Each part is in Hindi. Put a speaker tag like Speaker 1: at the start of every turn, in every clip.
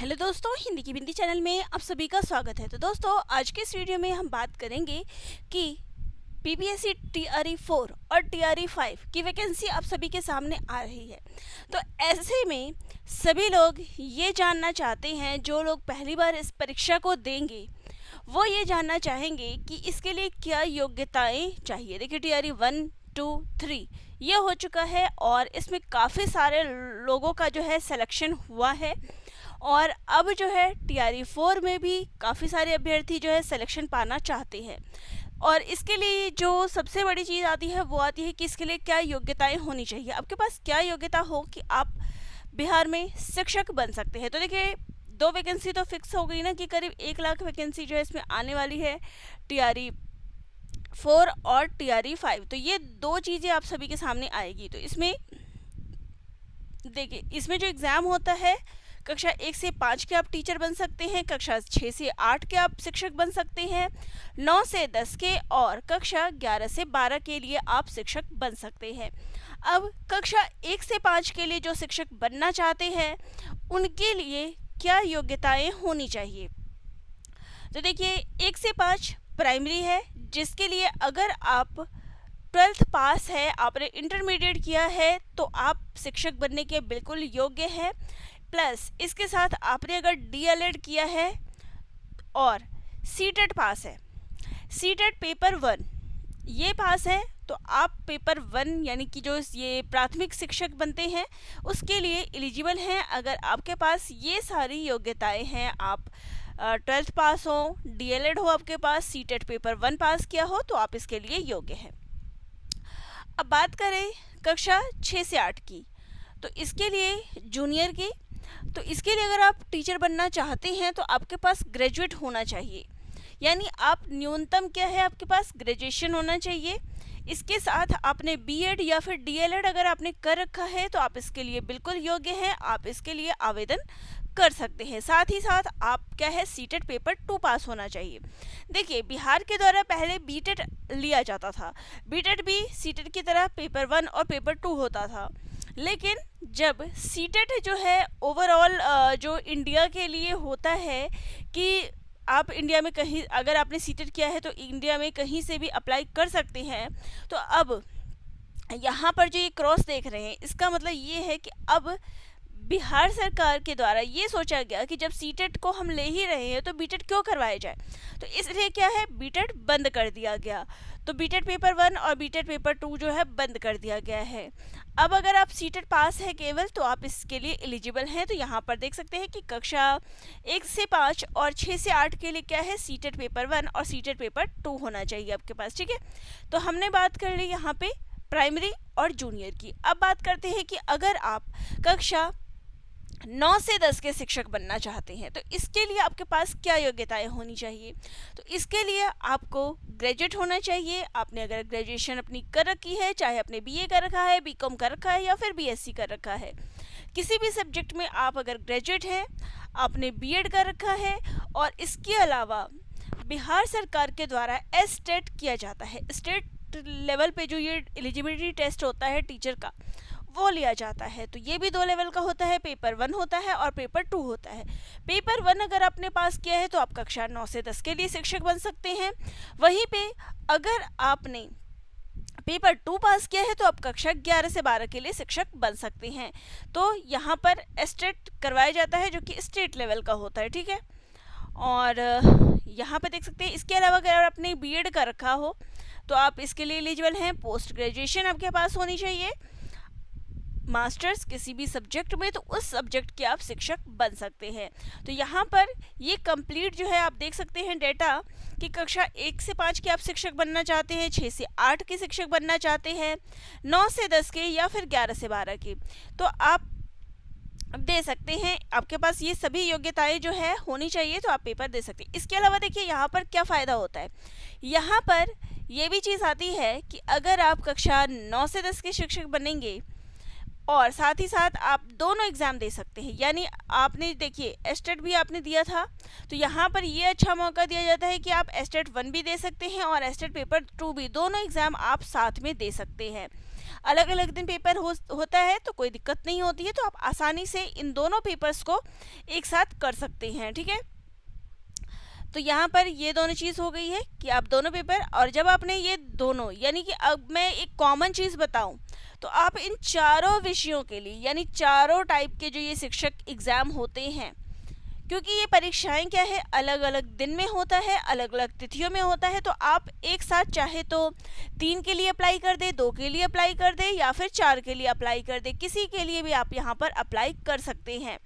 Speaker 1: हेलो दोस्तों, हिंदी की बिंदी चैनल में आप सभी का स्वागत है। तो दोस्तों, आज के इस वीडियो में हम बात करेंगे कि पीपीएससी टीआरई 4 और टीआरई 5 की वैकेंसी आप सभी के सामने आ रही है। तो ऐसे में सभी लोग ये जानना चाहते हैं, जो लोग पहली बार इस परीक्षा को देंगे वो ये जानना चाहेंगे कि इसके लिए क्या योग्यताएं चाहिए। देखिए, टीआरई 1, 2, 3 ये हो चुका है और इसमें काफ़ी सारे लोगों का जो है सिलेक्शन हुआ है और अब जो है टीआरई 4 में भी काफ़ी सारे अभ्यर्थी जो है सिलेक्शन पाना चाहते हैं। और इसके लिए जो सबसे बड़ी चीज़ आती है वो आती है कि इसके लिए क्या योग्यताएं होनी चाहिए। आपके पास क्या योग्यता हो कि आप बिहार में शिक्षक बन सकते हैं। तो देखिए, 2 वैकेंसी तो फिक्स हो गई ना कि करीब 1 लाख वैकेंसी जो है इसमें आने वाली है टीआरई 4 और टीआरई 5। तो ये 2 चीज़ें आप सभी के सामने आएगी। तो इसमें देखिए, इसमें जो एग्ज़ाम होता है, कक्षा 1 से 5 के आप टीचर बन सकते हैं, कक्षा 6 से 8 के आप शिक्षक बन सकते हैं, 9 से 10 के और कक्षा 11 से 12 के लिए आप शिक्षक बन सकते हैं। अब कक्षा 1 से 5 के लिए जो शिक्षक बनना चाहते हैं उनके लिए क्या योग्यताएं होनी चाहिए। तो देखिए, 1 से 5 प्राइमरी है, जिसके लिए अगर आप 12th पास है, आपने इंटरमीडिएट किया है, तो आप शिक्षक बनने के बिल्कुल योग्य हैं। प्लस इसके साथ आपने अगर डीएलएड किया है और सीटेट पास है, सीटेट पेपर 1 ये पास है, तो आप पेपर 1 यानी कि जो ये प्राथमिक शिक्षक बनते हैं उसके लिए एलिजिबल हैं। अगर आपके पास ये सारी योग्यताएं हैं, आप 12th पास हो, डीएलएड हो आपके पास, सीटेट पेपर 1 पास किया हो, तो आप इसके लिए योग्य हैं। अब बात करें कक्षा 6 से 8 की, तो इसके लिए जूनियर की, तो इसके लिए अगर आप टीचर बनना चाहते हैं तो आपके पास ग्रेजुएट होना चाहिए, यानी आप न्यूनतम क्या है, आपके पास ग्रेजुएशन होना चाहिए। इसके साथ आपने बीएड या फिर डीएलएड अगर आपने कर रखा है तो आप इसके लिए बिल्कुल योग्य हैं, आप इसके लिए आवेदन कर सकते हैं। साथ ही साथ आप क्या है, सीटेट पेपर 2 पास होना चाहिए। देखिए, बिहार के द्वारा पहले बीटेट लिया जाता था, बीटेट भी सीटेट की तरह पेपर 1 और पेपर 2 होता था, लेकिन जब सीटेट जो है ओवरऑल जो इंडिया के लिए होता है कि आप इंडिया में कहीं अगर आपने सीटेट किया है तो इंडिया में कहीं से भी अप्लाई कर सकते हैं, तो अब यहाँ पर जो ये क्रॉस देख रहे हैं इसका मतलब ये है कि अब बिहार सरकार के द्वारा ये सोचा गया कि जब सीटेट को हम ले ही रहे हैं तो बीटेट क्यों करवाया जाए, तो इसलिए क्या है, बीटेट बंद कर दिया गया। तो बीटेट पेपर 1 और बीटेट पेपर 2 जो है बंद कर दिया गया है। अब अगर आप सीटेट पास है केवल, तो आप इसके लिए एलिजिबल हैं। तो यहाँ पर देख सकते हैं कि कक्षा 1 से 5 और 6 से 8 के लिए क्या है, सीटेट पेपर 1 और सीटेट पेपर 2 होना चाहिए आपके पास। ठीक है, तो हमने बात कर ली यहाँ पे प्राइमरी और जूनियर की। अब बात करते हैं कि अगर आप कक्षा 9 से 10 के शिक्षक बनना चाहते हैं तो इसके लिए आपके पास क्या योग्यताएं होनी चाहिए। तो इसके लिए आपको ग्रेजुएट होना चाहिए। आपने अगर ग्रेजुएशन अपनी कर रखी है, चाहे आपने बीए कर रखा है, बीकॉम कर रखा है या फिर बीएससी कर रखा है, किसी भी सब्जेक्ट में आप अगर ग्रेजुएट हैं, आपने बीएड कर रखा है और इसके अलावा बिहार सरकार के द्वारा एस्टेट किया जाता है, स्टेट लेवल पे जो ये एलिजिबिलिटी टेस्ट होता है टीचर का वो लिया जाता है, तो ये भी 2 लेवल का होता है, पेपर 1 होता है और पेपर 2 होता है। पेपर 1 अगर आपने पास किया है तो आप कक्षा 9 से 10 के लिए शिक्षक बन सकते हैं। वहीं पे अगर आपने पेपर 2 पास किया है तो आप कक्षा 11 से 12 के लिए शिक्षक बन सकते हैं। तो यहाँ पर एस्टेट करवाया जाता है, जो कि स्टेट लेवल का होता है। ठीक है, और यहाँ पे देख सकते हैं, इसके अलावा अगर आपने बीएड कर रखा हो तो आप इसके लिए एलिजिबल हैं। पोस्ट ग्रेजुएशन आपके पास होनी चाहिए, मास्टर्स किसी भी सब्जेक्ट में, तो उस सब्जेक्ट के आप शिक्षक बन सकते हैं। तो यहाँ पर ये कंप्लीट जो है आप देख सकते हैं डेटा कि कक्षा 1 से 5 के आप शिक्षक बनना चाहते हैं, 6 से 8 के शिक्षक बनना चाहते हैं, 9 से 10 के या फिर 11 से 12 के, तो आप दे सकते हैं। आपके पास ये सभी योग्यताएं जो है होनी चाहिए, तो आप पेपर दे सकते हैं। इसके अलावा देखिए यहाँ पर क्या फ़ायदा होता है, यहाँ पर ये भी चीज़ आती है कि अगर आप कक्षा 9 से 10 के शिक्षक बनेंगे और साथ ही साथ आप दोनों एग्ज़ाम दे सकते हैं। यानी आपने देखिए एस्टेट भी आपने दिया था, तो यहाँ पर ये अच्छा मौका दिया जाता है कि आप एस्टेट 1 भी दे सकते हैं और एस्टेट पेपर 2 भी, दोनों एग्ज़ाम आप साथ में दे सकते हैं। अलग अलग दिन पेपर होता है तो कोई दिक्कत नहीं होती है, तो आप आसानी से इन दोनों पेपर्स को एक साथ कर सकते हैं। ठीक है, तो यहाँ पर ये दोनों चीज़ हो गई है कि आप दोनों पेपर, और जब आपने ये दोनों, यानी कि अब मैं एक कॉमन चीज़ बताऊं तो आप इन चारों विषयों के लिए, यानी चारों टाइप के जो ये शिक्षक एग्ज़ाम होते हैं, क्योंकि ये परीक्षाएं क्या है अलग अलग दिन में होता है, अलग अलग तिथियों में होता है, तो आप एक साथ चाहे तो 3 के लिए अप्लाई कर दे, 2 के लिए अप्लाई कर दे या फिर 4 के लिए अप्लाई कर दे, किसी के लिए भी आप यहाँ पर अप्लाई कर सकते हैं।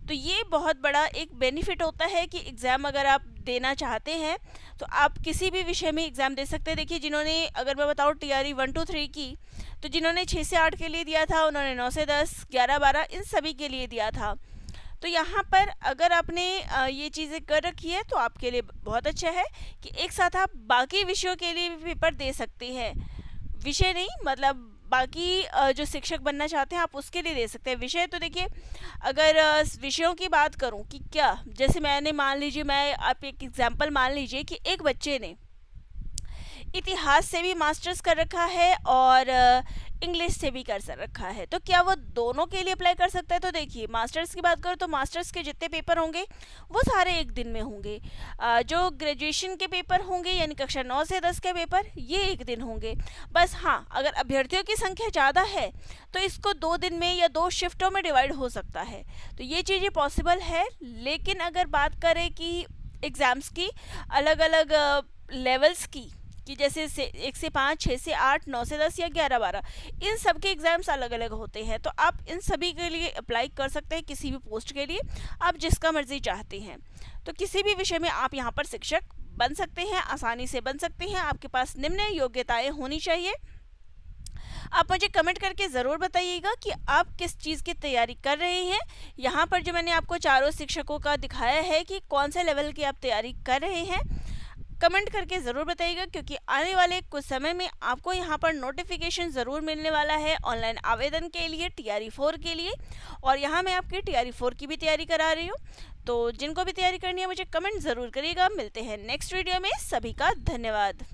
Speaker 1: तो ये बहुत बड़ा एक बेनिफिट होता है कि एग्ज़ाम अगर आप देना चाहते हैं तो आप किसी भी विषय में एग्ज़ाम दे सकते हैं। देखिए जिन्होंने, अगर मैं बताऊँ TRE 1 2 3 की, तो जिन्होंने 6 से 8 के लिए दिया था, उन्होंने 9 से 10, 11 12 इन सभी के लिए दिया था। तो यहाँ पर अगर आपने ये चीज़ें कर रखी है तो आपके लिए बहुत अच्छा है कि एक साथ आप बाकी विषयों के लिए भी पेपर दे सकते हैं। विषय नहीं, मतलब बाकी जो शिक्षक बनना चाहते हैं आप उसके लिए दे सकते हैं। विषय तो देखिए, अगर विषयों की बात करूं कि क्या, जैसे मैंने मान लीजिए, मैं आप एक एग्जांपल मान लीजिए कि एक बच्चे ने इतिहास से भी मास्टर्स कर रखा है और इंग्लिश से भी कर रखा है, तो क्या वो दोनों के लिए अप्लाई कर सकता है? तो देखिए मास्टर्स की बात करो तो मास्टर्स के जितने पेपर होंगे वो सारे एक दिन में होंगे। जो ग्रेजुएशन के पेपर होंगे यानी कक्षा 9 से 10 के पेपर, ये एक दिन होंगे। बस हाँ, अगर अभ्यर्थियों की संख्या ज़्यादा है तो इसको 2 दिन में या 2 शिफ्टों में डिवाइड हो सकता है, तो ये चीज़ें पॉसिबल है। लेकिन अगर बात करें कि एग्ज़ाम्स की अलग अलग लेवल्स की, कि जैसे 1 से 5, 6 से 8, 9 से 10 या 11 12, इन सब के एग्ज़ाम्स अलग अलग होते हैं, तो आप इन सभी के लिए अप्लाई कर सकते हैं। किसी भी पोस्ट के लिए आप जिसका मर्जी चाहते हैं, तो किसी भी विषय में आप यहाँ पर शिक्षक बन सकते हैं, आसानी से बन सकते हैं। आपके पास निम्न योग्यताएं होनी चाहिए। आप मुझे कमेंट करके ज़रूर बताइएगा कि आप किस चीज़ की तैयारी कर रहे हैं। यहाँ पर जो मैंने आपको चारों शिक्षकों का दिखाया है कि कौन से लेवल की आप तैयारी कर रहे हैं, कमेंट करके ज़रूर बताइएगा, क्योंकि आने वाले कुछ समय में आपको यहाँ पर नोटिफिकेशन ज़रूर मिलने वाला है ऑनलाइन आवेदन के लिए TRE 4 के लिए, और यहाँ मैं आपकी TRE 4 की भी तैयारी करा रही हूँ। तो जिनको भी तैयारी करनी है मुझे कमेंट ज़रूर करिएगा। मिलते हैं नेक्स्ट वीडियो में, सभी का धन्यवाद।